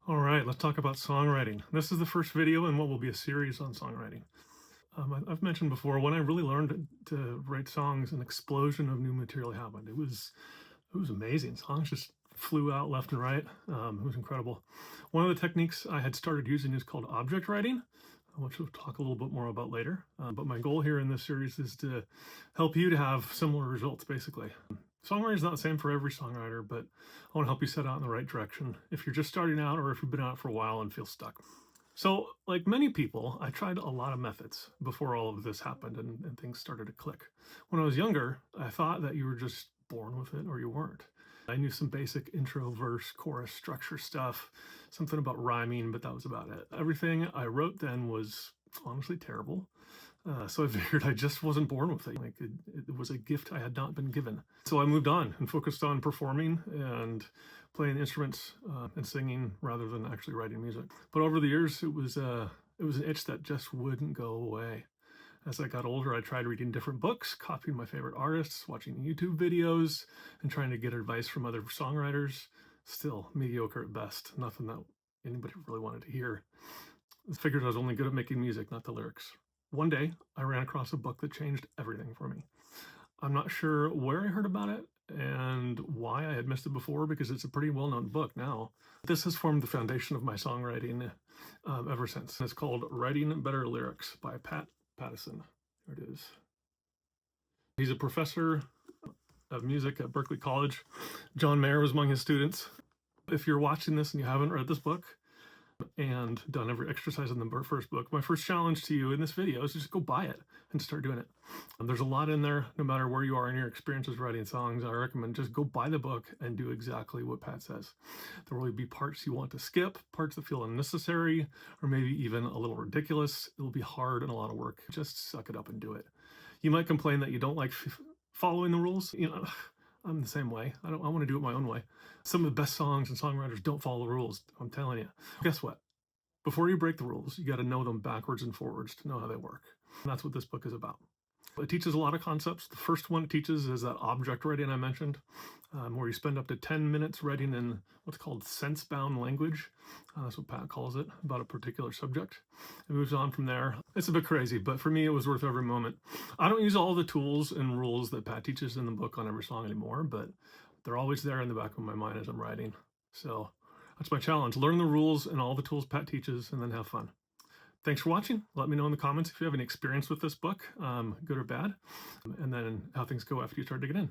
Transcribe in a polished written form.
All right, let's talk about songwriting. This is the first video in what will be a series on songwriting. I've mentioned before, when I really learned to write songs, an explosion of new material happened. It was amazing. Songs just flew out left and right. It was incredible. One of the techniques I had started using is called object writing, which we'll talk a little bit more about later. But my goal here in this series is to help you to have similar results, basically. Songwriting is not the same for every songwriter, but I want to help you set out in the right direction if you're just starting out or if you've been out for a while and feel stuck. So, like many people, I tried a lot of methods before all of this happened and things started to click. When I was younger, I thought that you were just born with it or you weren't. I knew some basic intro, verse, chorus, structure stuff, something about rhyming, but that was about it. Everything I wrote then was honestly terrible. So I figured I just wasn't born with it. Like it was a gift I had not been given. So I moved on and focused on performing and playing instruments and singing rather than actually writing music. But over the years, it was an itch that just wouldn't go away. As I got older, I tried reading different books, copying my favorite artists, watching YouTube videos, and trying to get advice from other songwriters. Still mediocre at best. Nothing that anybody really wanted to hear. I figured I was only good at making music, not the lyrics. One day, I ran across a book that changed everything for me. I'm not sure where I heard about it and why I had missed it before because it's a pretty well-known book now. This has formed the foundation of my songwriting ever since. It's called Writing Better Lyrics by Pat Pattison. There it is. He's a professor of music at Berklee College. John Mayer was among his students. If you're watching this and you haven't read this book, and done every exercise in the first book, my first challenge to you in this video is just go buy it and start doing it. There's a lot in there, no matter where you are in your experiences writing songs. I recommend just go buy the book and do exactly what Pat says. There will be parts you want to skip, parts that feel unnecessary, or maybe even a little ridiculous. It'll be hard and a lot of work. Just suck it up and do it. You might complain that you don't like following the rules. I'm the same way. I want to do it my own way. Some of the best songs and songwriters don't follow the rules. I'm telling you. Guess what? Before you break the rules, you got to know them backwards and forwards to know how they work. And that's what this book is about. It teaches a lot of concepts. The first one it teaches is that object writing I mentioned, where you spend up to 10 minutes writing in what's called sense-bound language. That's what Pat calls it, about a particular subject. It moves on from there. It's a bit crazy, but for me, it was worth every moment. I don't use all the tools and rules that Pat teaches in the book on every song anymore, but they're always there in the back of my mind as I'm writing. So that's my challenge. Learn the rules and all the tools Pat teaches, and then have fun. Thanks for watching. Let me know in the comments if you have any experience with this book, good or bad, and then how things go after you start digging in.